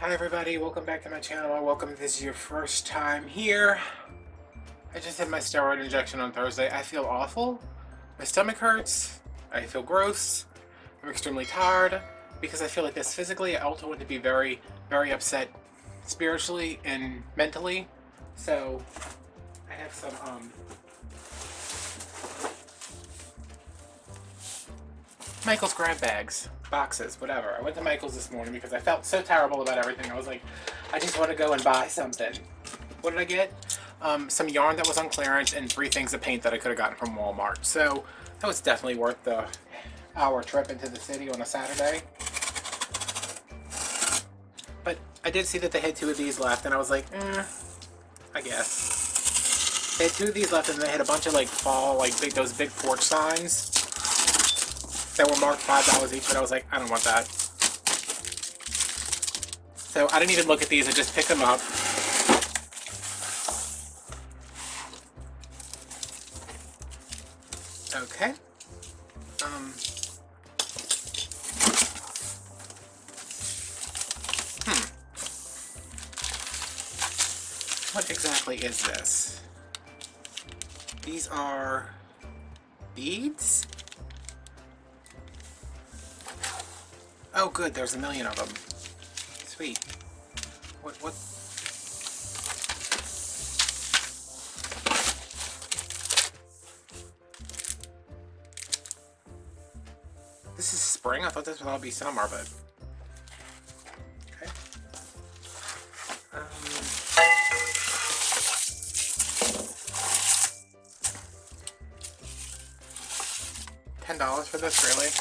Hi everybody, welcome back to my channel, or welcome if this is your first time here. I just had my steroid injection on Thursday. I feel awful. My stomach hurts. I feel gross. I'm extremely tired because I feel like this physically. I also want to be very, very upset spiritually and mentally. So I have some Michael's grab bags, boxes, whatever. I went to Michael's this morning because I felt so terrible about everything. I was like, I just want to go and buy something. What did I get? Some yarn that was on clearance and 3 things of paint that I could have gotten from Walmart. So that was definitely worth the hour trip into the city on a Saturday. But I did see that they had 2 of these left, and I was like, I guess. They had 2 of these left, and they had a bunch of like fall, like those big porch signs that were marked $5 each, but I was like, I don't want that. So I didn't even look at these, I just picked them up. Okay. What exactly is this? These are beads? Oh good, there's a million of them. Sweet. What? This is spring? I thought this would all be summer, but... Okay. $10 for this, really?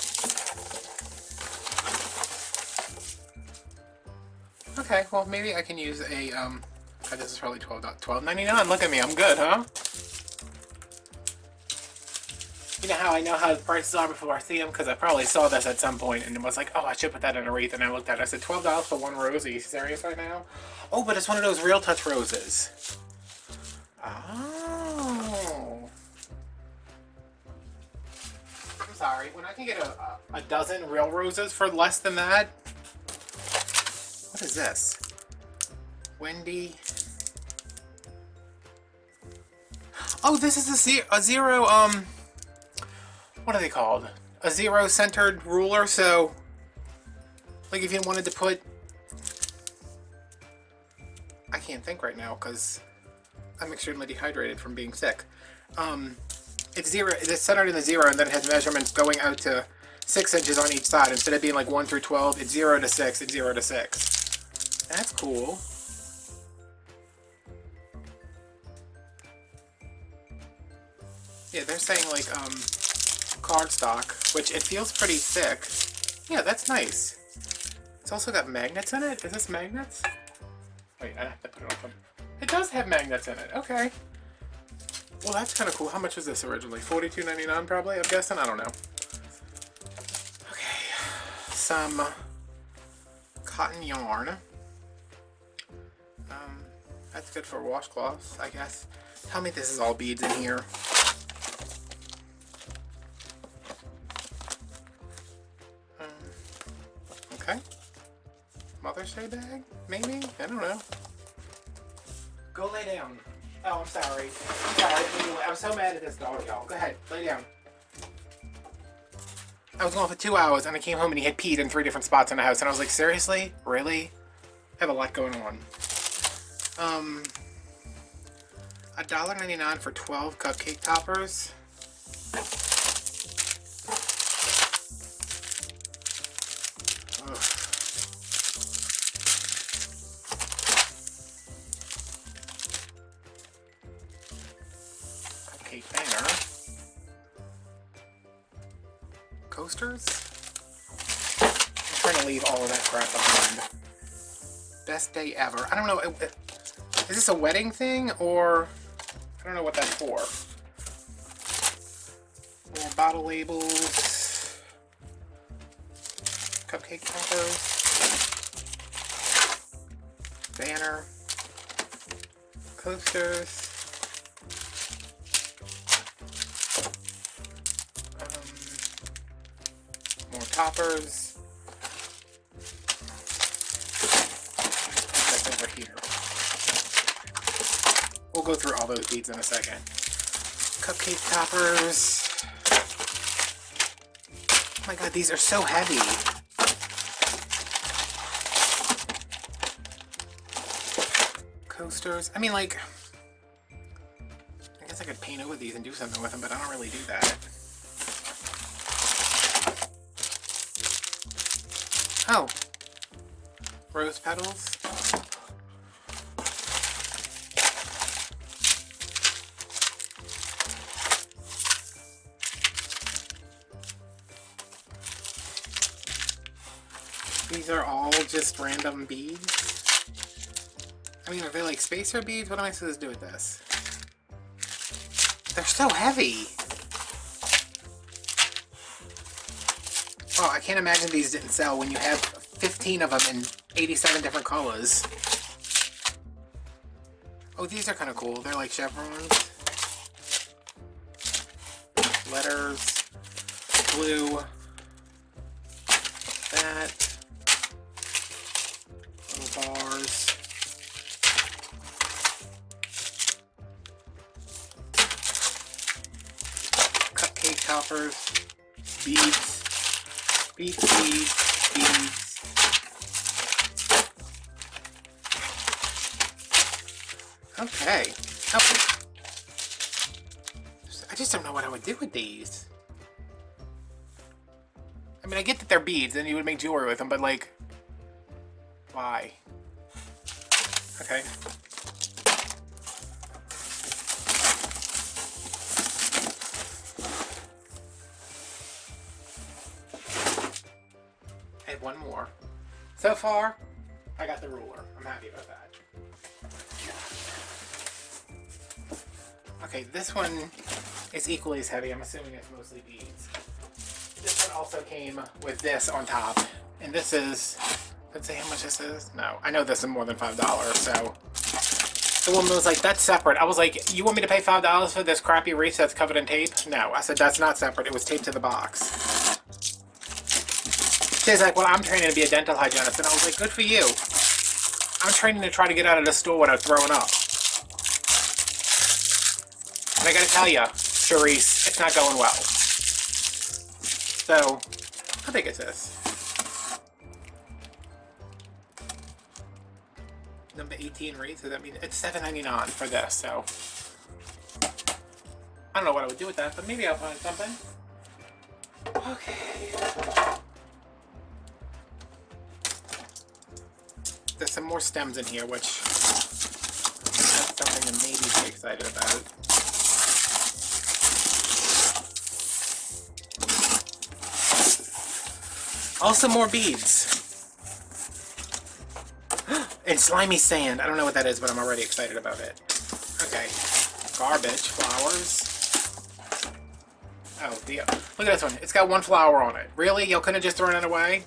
Okay, well maybe I can use a, this is probably $12.99. Look at me, I'm good, huh? You know how I know how the prices are before I see them? Because I probably saw this at some point and was like, oh, I should put that in a wreath, and I looked at it. I said, $12 for 1 rose? Are you serious right now? Oh, but it's one of those Real Touch roses. Oh. I'm sorry, when I can get a dozen real roses for less than that? What is this? Wendy. Oh, this is a zero, what are they called? A zero-centered ruler, so, like if you wanted to put, I can't think right now because I'm extremely dehydrated from being sick. It's zero, it's centered in the 0, and then it has measurements going out to 6 inches on each side. Instead of being like 1 through 12, it's 0 to 6, it's 0 to 6. That's cool. Yeah, they're saying like, cardstock, which it feels pretty thick. Yeah, that's nice. It's also got magnets in it. Is this magnets? Wait, I have to put it on. It does have magnets in it. Okay. Well, that's kind of cool. How much was this originally? $42.99 probably, I'm guessing? I don't know. Okay. Some cotton yarn. That's good for washcloths, I guess. Tell me this is all beads in here. Okay. Mother's Day bag? Maybe? I don't know. Go lay down. Oh, I'm sorry. I'm sorry. I'm so mad at this dog, y'all. Go ahead. Lay down. I was gone for 2 hours, and I came home and he had peed in 3 different spots in the house, and I was like, seriously? Really? I have a lot going on. $1.99 for 12 cupcake toppers. Ugh. Cupcake banner. Coasters? I'm trying to leave all of that crap behind. Best day ever. I don't know. Is this a wedding thing, or I don't know what that's for. More bottle labels. Cupcake toppers. Banner. Coasters. More toppers. We'll go through all those beads in a second. Cupcake toppers. Oh my god, these are so heavy. Coasters. I mean, like, I guess I could paint over these and do something with them, but I don't really do that. Oh. Rose petals. These are all just random beads. I mean, are they like spacer beads? What am I supposed to do with this? They're so heavy! Oh, I can't imagine these didn't sell when you have 15 of them in 87 different colors. Oh, these are kind of cool. They're like chevrons. Letters. Blue. That. Little bars. Cupcake toppers. Beads. Beads, beads, beads. Okay. Oh. I just don't know what I would do with these. I mean, I get that they're beads and you would make jewelry with them, but like, why? Okay. And one more. So far, I got the ruler. I'm happy about that. Okay, this one is equally as heavy. I'm assuming it's mostly beads. This one also came with this on top. And this is, let's see how much this is. No, I know this is more than $5, so. The woman was like, that's separate. I was like, you want me to pay $5 for this crappy wreath that's covered in tape? No, I said, that's not separate. It was taped to the box. She's like, well, I'm training to be a dental hygienist. And I was like, good for you. I'm training to try to get out of the store without throwing up. And I gotta tell you, Cherise, it's not going well. So, how big is this? Number 18 wreath, so that means it's $7.99 for this, so. I don't know what I would do with that, but maybe I'll find something. Okay. There's some more stems in here, which that's something to maybe be excited about. Also more beads. And slimy sand. I don't know what that is, but I'm already excited about it. Okay. Garbage. Flowers. Oh, dear. Look at this one. It's got one flower on it. Really? Y'all couldn't have just thrown it away?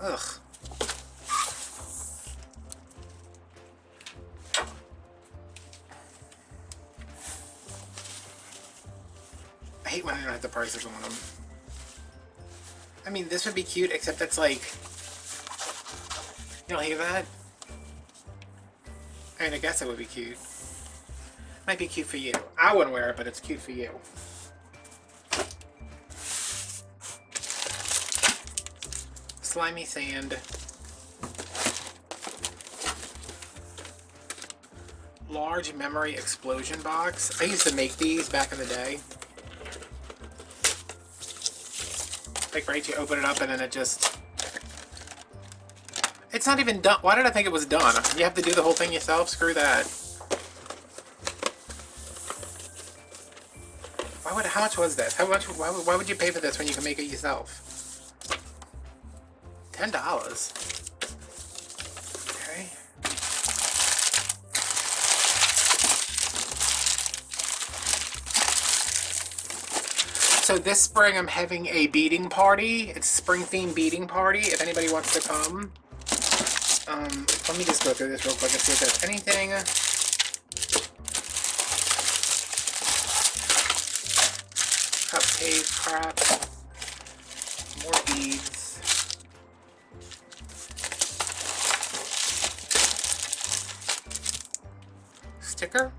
Ugh. I hate when I don't have the prices on them. I mean, this would be cute, except it's like... You don't hear that? I mean, I guess it would be cute. Might be cute for you. I wouldn't wear it, but it's cute for you. Slimy sand. Large memory explosion box. I used to make these back in the day. Like, right, you open it up and then it just... It's not even done. Why did I think it was done? You have to do the whole thing yourself? Screw that. How much was this? Why would you pay for this when you can make it yourself? $10. Okay. So this spring I'm having a beading party. It's a spring themed beading party. If anybody wants to come. Let me just go through this real quick and see if there's anything. crap. More beads. Sticker?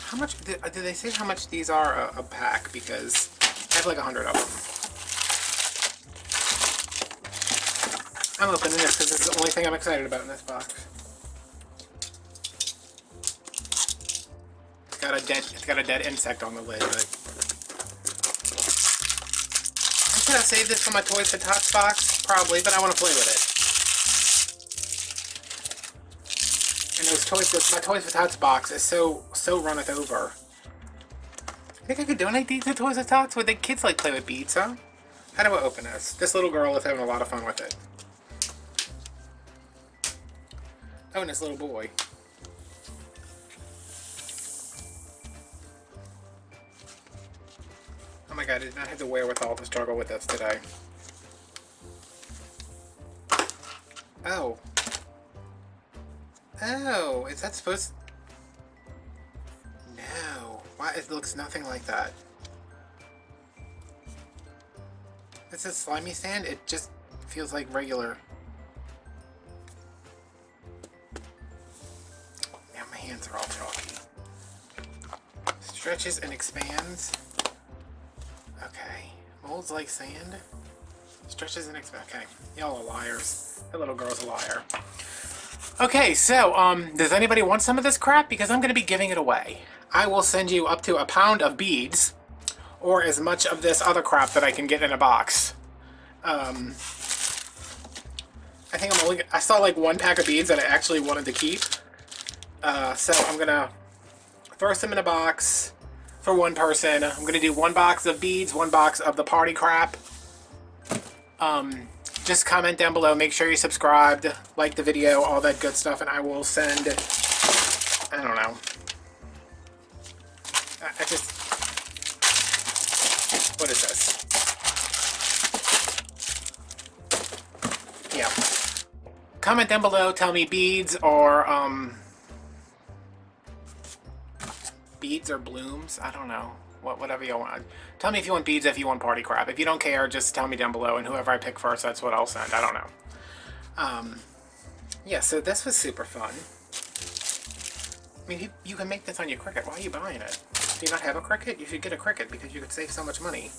How much, did they say how much these are a pack? Because I have like 100 of them. I'm opening this because this is the only thing I'm excited about in this box. It's got a dead insect on the lid, but I'm gonna save this for my Toys for Tots box, probably, but I want to play with it. And my Toys for Tots box is so runneth over. I think I could donate these to Toys for Tots. Would the kids like play with beads, huh? How do I open this? This little girl is having a lot of fun with it. Oh, and this little boy. Oh my god, I did not have the wherewithal to struggle with this today. Oh. Oh, is that supposed... No. Why? It looks nothing like that. This is slimy sand? It just feels like regular. Now my hands are all chalky. Stretches and expands. Okay. Molds like sand. Stretches and expands. Okay. Y'all are liars. That little girl's a liar. Okay, so, does anybody want some of this crap? Because I'm going to be giving it away. I will send you up to a pound of beads, or as much of this other crap that I can get in a box. I think I saw like one pack of beads that I actually wanted to keep. So I'm going to throw some in a box for one person. I'm going to do one box of beads, one box of the party crap. Just comment down below, make sure you're subscribed, like the video, all that good stuff, and I will send, I don't know, what is this? Yeah. Comment down below, tell me beads or blooms, I don't know. Whatever you want. Tell me if you want beads, if you want party crap. If you don't care, just tell me down below, and whoever I pick first, that's what I'll send. I don't know. Yeah, so this was super fun. I mean, you can make this on your Cricut. Why are you buying it? Do you not have a Cricut? You should get a Cricut because you could save so much money.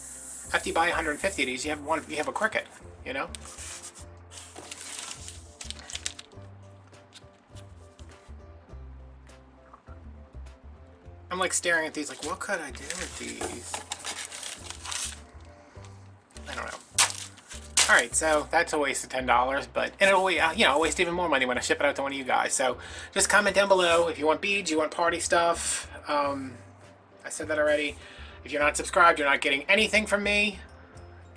After you buy 150 of these, you have a Cricut, you know? I'm like staring at these like, what could I do with these? I don't know. Alright, so that's a waste of $10, but and it'll, you know, waste even more money when I ship it out to one of you guys. So just comment down below if you want beads, you want party stuff. I said that already. If you're not subscribed, you're not getting anything from me.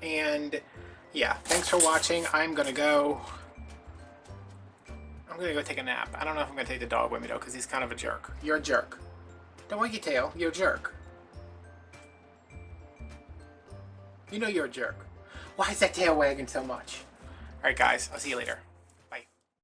And yeah, thanks for watching. I'm gonna go take a nap. I don't know if I'm gonna take the dog with me though, because he's kind of a jerk. You're a jerk. Don't wag your tail. You're a jerk. You know you're a jerk. Why is that tail wagging so much? Alright guys, I'll see you later.